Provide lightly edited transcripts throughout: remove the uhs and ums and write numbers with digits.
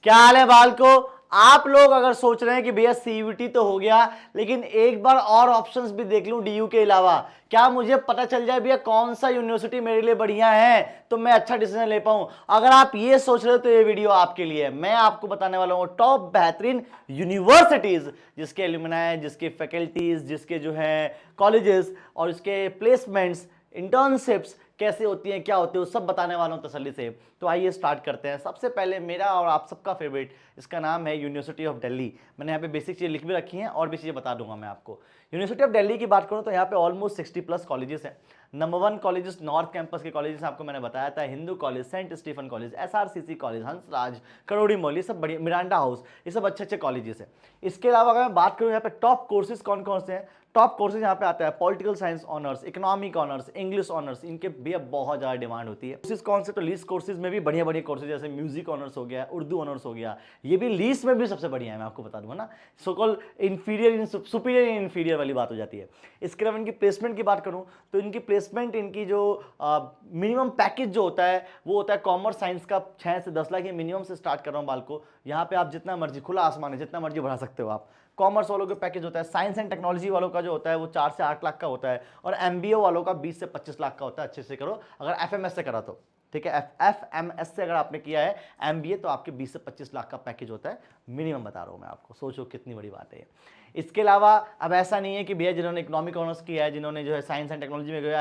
क्या हाल है बालको। आप लोग अगर सोच रहे हैं कि भैया सीयूईटी तो हो गया, लेकिन एक बार और ऑप्शंस भी देख लूं डीयू के अलावा, क्या मुझे पता चल जाए भैया कौन सा यूनिवर्सिटी मेरे लिए बढ़िया है तो मैं अच्छा डिसीजन ले पाऊं। अगर आप ये सोच रहे हो तो ये वीडियो आपके लिए है। मैं आपको बताने वाला हूं टॉप बेहतरीन यूनिवर्सिटीज, जिसके एल्यूमिनाई, जिसके फैकल्टीज, जिसके जो है कॉलेजेस और उसके प्लेसमेंट्स, इंटर्नशिप्स कैसे होती हैं, क्या होती है, वो सब बताने वाला हूं तसल्ली से। तो आइए स्टार्ट करते हैं। सबसे पहले मेरा और आप सबका फेवरेट, इसका नाम है यूनिवर्सिटी ऑफ दिल्ली। मैंने यहाँ पे बेसिक चीज़ें लिख भी रखी हैं और भी चीज़ें बता दूंगा मैं आपको। यूनिवर्सिटी ऑफ दिल्ली की बात करूँ तो यहाँ पे ऑलमोस्ट 60+ कॉलेजेस हैं। नंबर 1 कॉलेजेस नॉर्थ कैंपस के कॉलेजेस आपको मैंने बताया था, Hindu college, saint Stephen college, SRCC college, Hansraj, Kirori Mal, ये सब बढ़िया, मिरांडा हाउस, ये सब अच्छे अच्छे कॉलेजेस हैं। इसके अलावा अगर मैं बात करूँ यहाँ पे टॉप कोर्सेज कौन कौन से हैं, टॉप कोर्सेज यहाँ पे आता है political science honours, economic honours, English honours, इनके भी अब बहुत ज़्यादा डिमांड होती है। कोर्सेज कौन से, तो लीस्ट कोर्सेज में भी बढ़िया बढ़िया कोर्सेज, जैसे म्यूजिक ऑनर्स हो गया, उर्दू ऑनर्स हो गया, ये भी लीस्ट में भी सबसे बढ़िया है, मैं आपको बता दूंगा ना। सो कॉल इंफीरियर, सुपीरियर इन इंफीरियर वाली बात हो जाती है। इसके अलावा इनकी प्लेसमेंट की बात करूँ तो इनकी प्लेसमेंट, इनकी जो मिनिमम पैकेज जो होता है वो होता है कॉमर्स साइंस का 6 से 10 लाख, ये मिनिमम से स्टार्ट कर रहा हूँ बालको। यहाँ पे आप जितना मर्जी, खुला आसमान है, जितना मर्जी बढ़ा सकते हो आप। कॉमर्स वालों के पैकेज होता है, साइंस एंड टेक्नोलॉजी वालों का जो होता है वो 4 से 8 लाख का होता है, और एमबीए वालों का 20 से 25 लाख का होता है। अच्छे से करो अगर एफएमएस से करा तो, ठीक है। एफएमएस से अगर आपने किया है एमबीए तो आपके 20 से 25 लाख का पैकेज होता है, मिनिमम बता रहा हूं मैं आपको। सोचो कितनी बड़ी बात है। इसके अलावा अब ऐसा नहीं है कि भैया जिन्होंने इकोनॉमिक ऑनर्स किया है, जिन्होंने जो है साइंस एंड टेक्नोलॉजी में गए,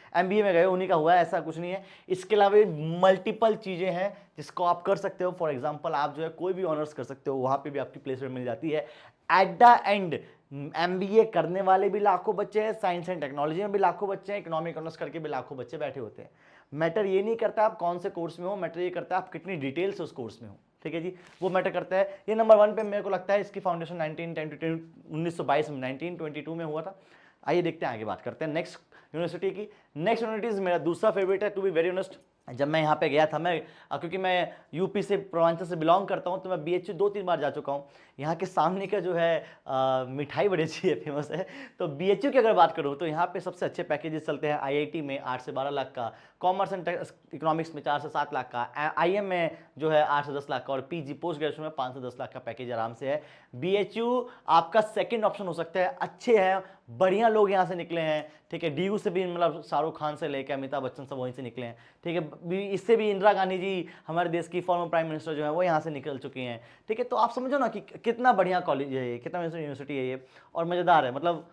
एमबीए में गए, उन्हीं का हुआ है, ऐसा कुछ नहीं है। इसके अलावा मल्टीपल चीज़ें हैं जिसको आप कर सकते हो। फॉर एग्जाम्पल आप जो है कोई भी ऑनर्स कर सकते हो, वहाँ पे भी आपकी प्लेसमेंट मिल जाती है। एट द एंड एमबीए करने वाले भी लाखों बच्चे हैं, साइंस एंड टेक्नोलॉजी में भी लाखों बच्चे हैं, इकोनॉमिक ऑनर्स करके भी लाखों बच्चे बैठे होते हैं। मैटर ये नहीं करता आप कौन से कोर्स में हो, मैटर ये करता है आप कितनी डिटेल्स उस कोर्स में हो, ठीक है जी, वो मैटर करता है। ये नंबर 1 पे मेरे को लगता है इसकी फाउंडेशन 1922 में 1922 में हुआ था। आइए देखते हैं, आगे बात करते हैं नेक्स्ट यूनिवर्सिटी की। नेक्स्ट यूनिवर्सिटी मेरा दूसरा फेवरेट है, टू बी वेरी ऑनेस्ट। जब मैं यहाँ पे गया था, मैं क्योंकि मैं यूपी से, पूर्वांचल से बिलोंग करता हूँ, तो मैं बीएचयू 2-3 बार जा चुका हूँ। यहाँ के सामने का जो है मिठाई बड़ी अच्छी है, फेमस है। तो बीएचयू की अगर बात करूँ तो यहाँ पे सबसे अच्छे पैकेजेस चलते हैं। आईआईटी में 8 से 12 लाख का, कॉमर्स एंड इकोनॉमिक्स में 4 से 7 लाख का, आईएम में जो है 8 से 10 लाख का, और पीजी पोस्ट ग्रेजुएशन में 5 से 10 लाख का पैकेज आराम से है। बीएचयू आपका सेकंड ऑप्शन हो सकता है, अच्छे हैं, बढ़िया लोग यहाँ से निकले हैं, ठीक है। डीयू से भी मतलब शाहरुख खान से लेकर अमिताभ बच्चन सब वहीं से निकले हैं, ठीक है। इससे भी इंदिरा गांधी जी, हमारे देश की फॉर्मर प्राइम मिनिस्टर जो है, वो यहाँ से निकल चुकी हैं, ठीक है। तो आप समझो ना कि कितना बढ़िया कॉलेज है ये, कितना यूनिवर्सिटी है ये, और मज़ेदार है। मतलब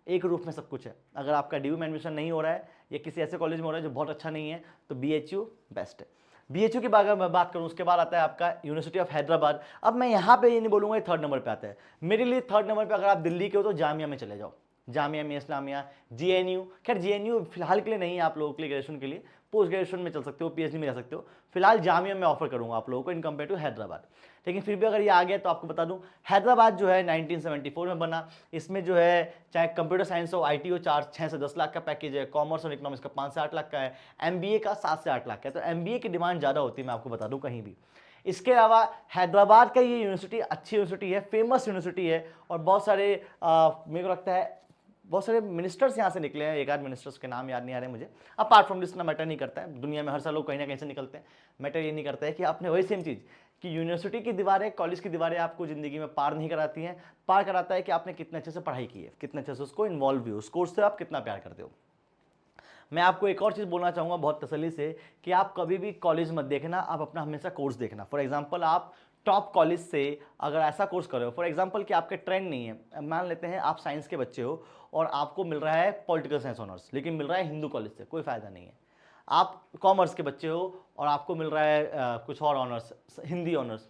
एक रूप में सब कुछ है। अगर आपका डीयू में एडमिशन नहीं हो रहा है या किसी ऐसे कॉलेज में हो रहा है जो बहुत अच्छा नहीं है, तो बीएचयू बेस्ट है। बीएचयू की अगर मैं बात करूं, उसके बाद आता है आपका यूनिवर्सिटी ऑफ हैदराबाद। अब मैं यहाँ पे ये नहीं बोलूँगा, ये 3rd नंबर पे आता है मेरे लिए। 3rd नंबर पे अगर आप दिल्ली के हो तो जामिया में चले जाओ, जामिया में इस्लामिया, जेएनयू। खैर जेएनयू फिलहाल के लिए नहीं है आप लोगों के लिए, ग्रेजुएशन के लिए, पोस्ट ग्रेजुएशन में चल सकते हो, पीएचडी में जा सकते हो। फिलहाल जामिया में ऑफर करूंगा आप लोगों को इन कंपेयर टू हैदराबाद। लेकिन फिर भी अगर ये आ गया तो आपको बता दूं, हैदराबाद जो है 1974 में बना। इसमें जो है चाहे कंप्यूटर साइंस हो, आईटी हो, 6 से 10 लाख का पैकेज है। कॉमर्स और इकोनॉमिक्स का 5 से 8 लाख का है। एमबीए का 7 से 8 लाख का है। तो एमबीए की डिमांड ज़्यादा होती है, मैं आपको बता दूं कहीं भी। इसके अलावा हैदराबाद का ये यूनिवर्सिटी अच्छी यूनिवर्सिटी है, फेमस यूनिवर्सिटी है, और बहुत सारे मेरे को लगता है बहुत सारे मिनिस्टर्स यहाँ से निकले हैं। एक आध मिनिस्टर्स के नाम याद नहीं आ रहे मुझे। अपार्ट फ्रॉम दिस ना मैटर नहीं करता है, दुनिया में हर साल लोग कहीं ना कहीं से निकलते हैं। मैटर ये नहीं करता है कि आपने वही सेम चीज़ कि यूनिवर्सिटी की दीवारें, कॉलेज की दीवारें आपको ज़िंदगी में पार नहीं कराती हैं। पार कराता है कि आपने कितने अच्छे से पढ़ाई की है, कितने अच्छे से उसको इन्वॉल्व भी हो, उस कोर्स से आप कितना प्यार करते हो। मैं आपको एक और चीज़ बोलना चाहूँगा बहुत तसल्ली से, कि आप कभी भी कॉलेज मत देखना, आप अपना हमेशा कोर्स देखना। फॉर एग्जांपल आप टॉप कॉलेज से अगर ऐसा कोर्स कर रहे हो, फॉर एग्जांपल कि आपके ट्रेंड नहीं है, मान लेते हैं आप साइंस के बच्चे हो और आपको मिल रहा है पॉलिटिकल साइंस ऑनर्स, लेकिन मिल रहा है हिंदू कॉलेज से, कोई फ़ायदा नहीं है। आप कॉमर्स के बच्चे हो और आपको मिल रहा है कुछ और ऑनर्स, हिंदी ऑनर्स,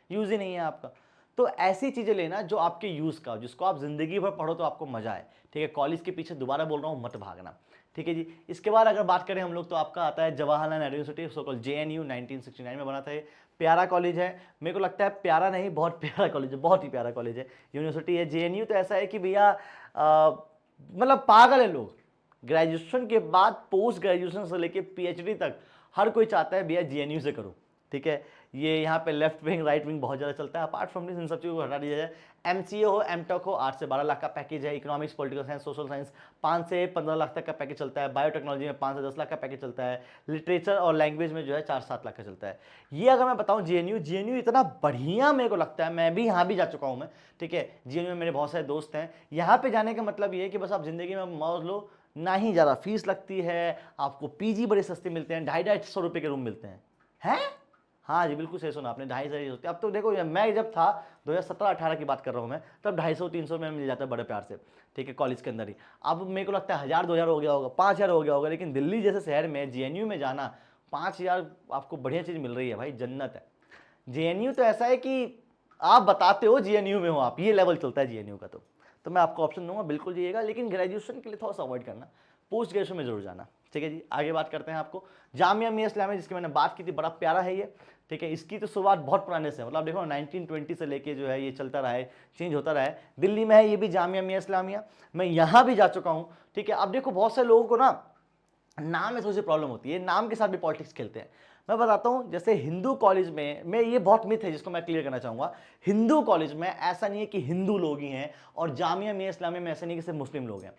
यूज़ ही नहीं है आपका। तो ऐसी चीज़ें लेना जो आपके यूज़ का, जिसको आप ज़िंदगी भर पढ़ो तो आपको मज़ा आए, ठीक है। कॉलेज के पीछे दोबारा बोल रहा हूँ, मत भागना, ठीक है जी। इसके बाद अगर बात करें हम लोग तो आपका आता है Jawaharlal Nehru university, so called JNU, 1969 में बना था ये। प्यारा कॉलेज है, मेरे को लगता है प्यारा नहीं, बहुत प्यारा कॉलेज है, बहुत ही प्यारा कॉलेज है, यूनिवर्सिटी है। जेएनयू तो ऐसा है कि भैया मतलब पागल है लोग। ग्रेजुएशन के बाद पोस्ट ग्रेजुएशन से लेके पीएचडी तक हर कोई चाहता है भैया जेएनयू से करो, ठीक है। ये यहाँ पे लेफ्ट विंग राइट विंग बहुत ज़्यादा चलता है। अपार्ट फ्रॉम दिस इन सब चीज़ों को हटा दिया जाए। एमसीए हो, एमटेक हो, 8 से 12 लाख का पैकेज है। Economics, political science, social science 5 से 15 लाख तक का पैकेज चलता है। बायोटेक्नोलॉजी में 5 से 10 लाख का पैकेज चलता है। लिटरेचर और लैंग्वेज में जो है 4 से 7 लाख का चलता है। ये अगर मैं बताऊँ जेएनयू इतना बढ़िया मेरे को लगता है, मैं भी यहाँ भी जा चुका हूँ मैं, ठीक है। जेएनयू में मेरे बहुत सारे दोस्त हैं। यहाँ पे जाने का मतलब ये है कि बस आप जिंदगी में मौज लो, ना ही ज़्यादा फीस लगती है, आपको पीजी बड़े सस्ते मिलते हैं, 250-250 के रूम मिलते हैं। हाँ जी, बिल्कुल सही सुना आपने, 250 होते। अब तो देखो, मैं जब था 2017-18 की बात कर रहा हूँ मैं, तब 250-300 में मिल जाता है बड़े प्यार से, ठीक है, कॉलेज के अंदर ही। अब मेरे को लगता है 1000-2000 हो गया होगा, 5000 हो गया होगा। लेकिन दिल्ली जैसे शहर में जेएनयू में जाना, 5000 आपको बढ़िया चीज़ मिल रही है भाई, जन्नत है। जेएनयू तो ऐसा है कि आप बताते हो जेएनयू में हो आप, ये लेवल चलता है जेएनयू का। तो मैं आपको ऑप्शन दूंगा, बिल्कुल जाइएगा, लेकिन ग्रेजुएशन के लिए थोड़ा सा अवॉइड करना, पोस्ट ग्रेजुएशन में जरूर जाना, ठीक है जी। आगे बात करते हैं आपको जामिया मिया इस्लामिया, जिसकी मैंने बात की थी, बड़ा प्यारा है ये, ठीक है। इसकी तो शुरुआत बहुत पुराने से, मतलब देखो 1920 से लेके जो है ये चलता रहा है, चेंज होता रहा है। दिल्ली में है ये भी जामिया मिया इस्लामिया, मैं यहाँ भी जा चुका हूँ, ठीक है। अब देखो बहुत से लोगों को ना नाम में थोड़ी सी प्रॉब्लम होती है, नाम के साथ भी पॉलिटिक्स खेलते हैं। मैं बताता हूँ, जैसे हिंदू कॉलेज में ये बहुत मिथ है जिसको मैं क्लियर करना चाहूँगा। हिंदू कॉलेज में ऐसा नहीं है कि हिंदू लोग ही हैं, और जामिया मिया इस्लामिया में ऐसा नहीं कि सिर्फ मुस्लिम लोग हैं।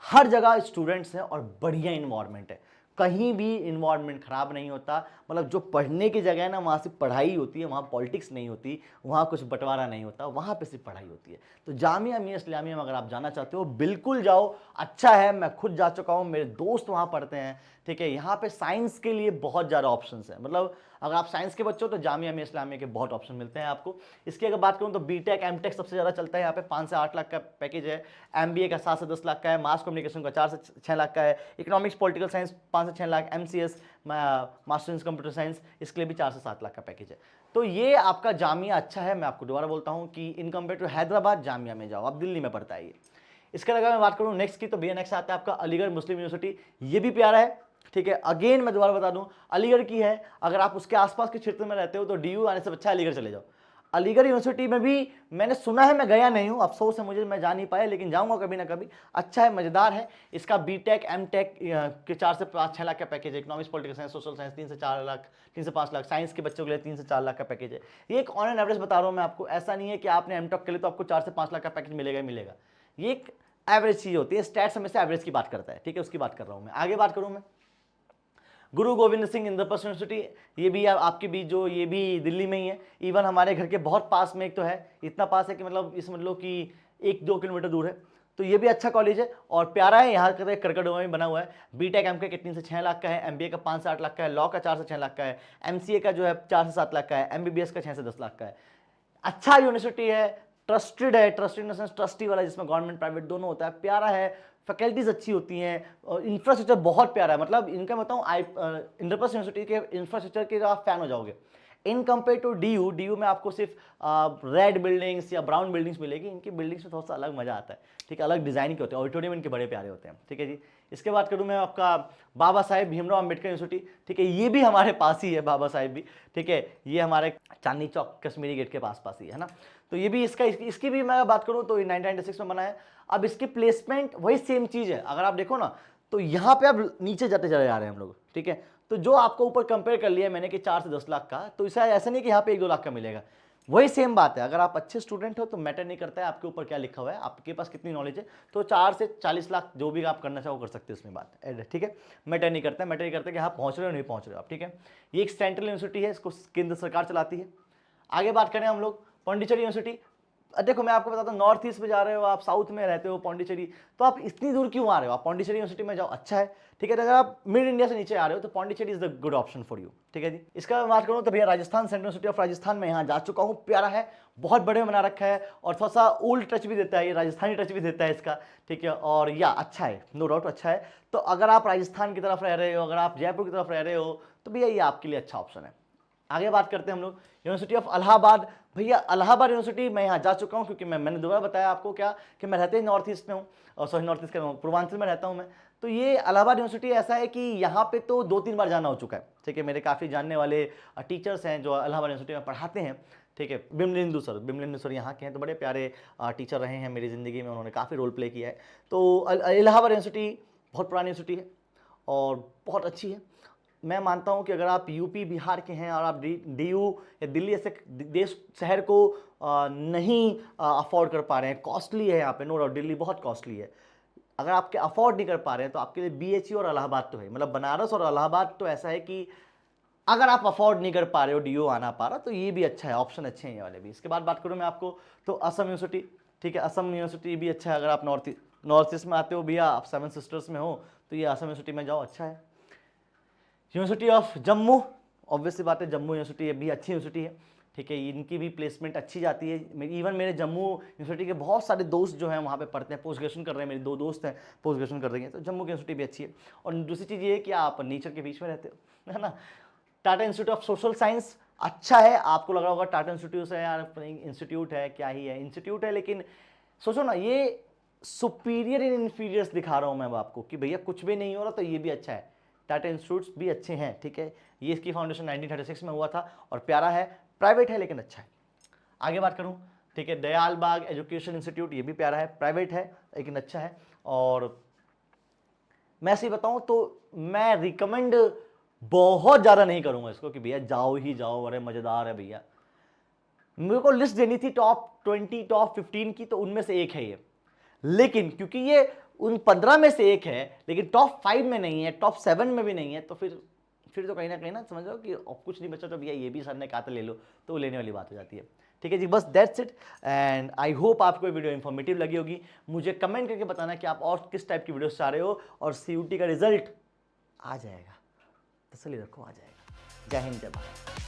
हर जगह स्टूडेंट्स हैं और बढ़िया इन्वायरमेंट है, कहीं भी इन्वायरमेंट खराब नहीं होता। मतलब जो पढ़ने की जगह है ना, वहाँ सिर्फ पढ़ाई होती है, वहाँ पॉलिटिक्स नहीं होती, वहाँ कुछ बंटवारा नहीं होता, वहाँ पे सिर्फ पढ़ाई होती है। तो जामिया मिया इस्लामिया में अगर आप जाना चाहते हो, बिल्कुल जाओ, अच्छा है। मैं खुद जा चुका हूँ, मेरे दोस्त वहाँ पढ़ते हैं, ठीक है। यहाँ पे साइंस के लिए बहुत ज़्यादा ऑप्शंस हैं, मतलब अगर आप साइंस के बच्चे हो तो जामिया मिया इस्लामिया के बहुत ऑप्शन मिलते हैं आपको। इसकी अगर बात करूँ तो बीटेक एमटेक सबसे ज़्यादा चलता है यहाँ पे, 5 से 8 लाख का पैकेज है। एमबीए का 7 से 10 लाख का है। मास कम्युनिकेशन का 4 से 6 लाख का है। इकोनॉमिक्स पॉलिटिकल साइंस 5 से 6 lakh. MCS master in computer science, इसके लिए भी 4 से 7 लाख का पैकेज है। तो ये आपका जामिया अच्छा है। मैं आपको दोबारा बोलता हूँ कि in compare to Hyderabad, Jamia में जाओ। आप दिल्ली में पढ़ता है ये। इसके अगर मैं बात करूँ नेक्स्ट की, तो भैया नेक्स्ट आता है आपका अलीगढ़ मुस्लिम यूनिवर्सिटी। ये भी प्यारा है, ठीक है। अगेन मैं दोबारा बता दूं, अलीगढ़ की है, अगर आप उसके आसपास के क्षेत्र में रहते हो तो डीयू आने से अच्छा अलीगढ़ चले जाओ। अलीगढ़ यूनिवर्सिटी में भी मैंने सुना है, मैं गया नहीं हूँ, अफसोस है मुझे, मैं जा नहीं पाया, लेकिन जाऊंगा कभी ना कभी। अच्छा है, मजेदार है। इसका बीटेक एमटेक के 4 से 5-6 लाख का पैकेज है। Economics political science social science 3 से 4 लाख, 3 से 5 लाख। साइंस के बच्चों के लिए 3 से 4 लाख का पैकेज है। ये एक ऑन एन एवरेज बता रहा हूँ मैं आपको, ऐसा नहीं है कि आपने एमटेक के लिए तो आपको 4 से 5 लाख का पैकेज मिलेगा ही मिलेगा। ये एक एवरेज चीज होती है, स्टैट्स हमेशा एवरेज की बात करता है, ठीक है, उसकी बात कर रहा हूँ मैं। आगे बात करूँ मैं, गुरु गोविंद सिंह इंद्रप्रस्थ यूनिवर्सिटी, ये भी आपकी भी जो, ये भी दिल्ली में ही है। इवन हमारे घर के बहुत पास में एक तो है, इतना पास है कि मतलब इस मतलब कि 1-2 किलोमीटर दूर है। तो ये भी अच्छा कॉलेज है और प्यारा है। यहाँ का करकटगढ़ में बना हुआ है। बीटेक एमके के 3 से 6 लाख का है। एमबीए का 5 से 8 लाख का है। लॉ का 4 से 6 लाख का है। एमसीए का जो है 4 से 7 लाख का है। एमबीबीएस का 6 से 10 लाख का है। अच्छा यूनिवर्सिटी है, ट्रस्टेड है, trusted in the sense trustee वाला, जिसमें गवर्नमेंट प्राइवेट दोनों होता है। प्यारा है, फैकल्टीज अच्छी होती हैं और इंफ्रास्ट्रक्चर बहुत प्यारा है। मतलब इनका बताऊँ, इंद्रप्रस्थ यूनिवर्सिटी के इंफ्रास्ट्रक्चर के आप फैन हो जाओगे। इन कंपेयर टू डीयू में आपको सिर्फ रेड बिल्डिंग्स या ब्राउन बिल्डिंग्स मिलेगी। इनकी बिल्डिंग्स में थोड़ा सा अलग मजा आता है, ठीक है, अलग डिजाइन के होते हैं। ऑडिटोरियम इनके बड़े प्यारे होते हैं, ठीक है जी। इसके बाद करूँ मैं आपका बाबा साहेब भीमराव अम्बेडकर यूनिवर्सिटी, ठीक है, ये भी हमारे पास ही है, बाबा साहेब भी, ठीक है। ये हमारे चांदनी चौक कश्मीरी गेट के पास ही है ना। तो ये भी इसकी भी मैं बात करूँ तो 1996 में बना है। अब इसकी प्लेसमेंट वही सेम चीज़ है, अगर आप देखो ना तो यहाँ पे अब नीचे जाते चले जा रहे हैं हम लोग, ठीक है। तो जो आपको ऊपर कंपेयर कर लिया मैंने कि 4 से 10 लाख का, तो इसे ऐसा नहीं कि यहाँ पे 1-2 लाख का मिलेगा, वही सेम बात है। अगर आप अच्छे स्टूडेंट हो तो मैटर नहीं करता है आपके ऊपर क्या लिखा हुआ है, आपके पास कितनी नॉलेज है। तो 4 से 40 लाख जो भी आप करना चाहो कर सकते हो, उसमें बात है, ठीक है। मैटर नहीं करता है, मैटर नहीं करता कि आप पहुँच रहे हो नहीं पहुँच रहे हो आप, ठीक है। ये एक सेंट्रल यूनिवर्सिटी है, इसको केंद्र सरकार चलाती है। आगे बात करें हम लोग पांडिचेरी यूनिवर्सिटी। देखो मैं आपको बताता हूँ, नॉर्थ ईस्ट में जा रहे हो आप, साउथ में रहते हो पांडिचेरी, तो आप इतनी दूर क्यों आ रहे हो, आप पांडिचेरी यूनिवर्सिटी में जाओ, अच्छा है, ठीक है। अगर आप मिड इंडिया से नीचे आ रहे हो तो Pondicherry is the good option for you, ठीक है जी। इसका मैं बात करूँ तो भैया Rajasthan central university of Rajasthan में यहाँ जा चुका हूँ, प्यारा है, बहुत बड़े बना रखा है और थोड़ा सा ओल्ड टच भी देता है, ये राजस्थानी टच भी देता है इसका, ठीक है। और या अच्छा है, नो डाउट अच्छा है। तो अगर आप राजस्थान की तरफ रह रहे हो, अगर आप जयपुर की तरफ रह रहे हो, तो भैया ये आपके लिए अच्छा ऑप्शन है। आगे बात करते हैं हम लोग यूनिवर्सिटी ऑफ इलाहाबाद। भैया इलाहाबाद यूनिवर्सिटी मैं यहाँ जा चुका हूँ, क्योंकि मैंने दोबारा बताया आपको क्या कि मैं रहते ही नॉर्थ ईस्ट में हूँ, और सॉरी नॉर्थ ईस्ट में पूर्वांचल में रहता हूँ मैं। तो ये इलाहाबाद यूनिवर्सिटी ऐसा है कि यहाँ पे तो 2-3 बार जाना हो चुका है, ठीक है। मेरे काफ़ी जानने वाले टीचर्स हैं जो इलाहाबाद यूनिवर्सिटी में पढ़ाते हैं, ठीक है। बिमलेंदु सर यहाँ के हैं, तो बड़े प्यारे टीचर रहे हैं मेरी ज़िंदगी में, उन्होंने काफ़ी रोल प्ले किया है। तो इलाहाबाद यूनिवर्सिटी बहुत पुरानी यूनिवर्सिटी है और बहुत अच्छी है। मैं मानता हूं कि अगर आप यूपी बिहार के हैं और आप डीयू या दिल्ली ऐसे देश शहर को नहीं अफोर्ड कर पा रहे हैं, कॉस्टली है यहाँ पे, नो डाउट दिल्ली बहुत कॉस्टली है, अगर आपके अफोर्ड नहीं कर पा रहे हैं तो आपके लिए बीएचयू और इलाहाबाद तो है, मतलब बनारस और इलाहाबाद तो ऐसा है कि अगर आप अफोर्ड नहीं कर पा रहे हो, डीयू आना पा रहा, तो ये भी अच्छा है, ऑप्शन अच्छे हैं ये वाले भी। इसके बाद बात करूँ मैं आपको तो असम यूनिवर्सिटी, ठीक है, असम यूनिवर्सिटी भी अच्छा है। अगर आप नॉर्थ ईस्ट में आते हो भैया, आप 7 सिस्टर्स में हो, तो ये असम यूनिवर्सिटी में जाओ, अच्छा है। यूनिवर्सिटी ऑफ जम्मू, ऑब्वियसली बात है, जम्मू यूनिवर्सिटी भी अच्छी यूनिवर्सिटी है, ठीक है, इनकी भी प्लेसमेंट अच्छी जाती है। इवन मेरे जम्मू यूनिवर्सिटी के बहुत सारे दोस्त जो हैं वहाँ पे पढ़ते हैं, पोस्ट ग्रेजुएशन कर रहे हैं, मेरे 2 दोस्त हैं पोस्ट ग्रेजुएशन कर रहे हैं, तो जम्मू की यूनिवर्सिटी भी अच्छी है। और दूसरी चीज़ ये है कि आप नेचर के बीच में रहते हो, है ना। Tata institute of social science अच्छा है, आपको लग रहा होगा टाटा इंस्टीट्यूट है यार, इंस्टीट्यूट है, क्या ही है, इंस्टीट्यूट है, लेकिन सोचो ना, ये सुपीरियर इन इन्फीरियर्स दिखा रहा हूँ मैं आपको कि भैया कुछ भी नहीं हो रहा तो ये भी अच्छा है, टाटा इंस्टीट्यूट्स भी अच्छे हैं, ठीक है। ये इसकी फाउंडेशन 1936 में हुआ था और प्यारा है, प्राइवेट है लेकिन अच्छा है। आगे बात करूं, ठीक है, दयाल बाग एजुकेशन इंस्टीट्यूट, ये भी प्यारा है, प्राइवेट है लेकिन अच्छा है। और मैं सही बताऊं तो मैं रिकमेंड बहुत ज़्यादा नहीं करूंगा इसको कि भैया जाओ ही जाओ, अरे मज़ेदार है भैया। मेरे को लिस्ट देनी थी टॉप 20 टॉप 15 की, तो उनमें से एक है ये, लेकिन क्योंकि ये उन 15 में से एक है लेकिन टॉप 5 में नहीं है, टॉप 7 में भी नहीं है, तो फिर तो कहीं ना समझ लो कि अब कुछ नहीं बचा, तो भैया ये भी सर ने कहा था ले लो, तो लेने वाली बात हो जाती है। ठीक है जी, बस that's it, and I hope आपको ये वीडियो इन्फॉर्मेटिव लगी होगी। मुझे कमेंट करके बताना कि आप और किस टाइप की वीडियोस चाह रहे हो, और सीयूटी का रिजल्ट आ जाएगा, तसल्ली रखो, आ जाएगा। जय हिंद, जय भारत।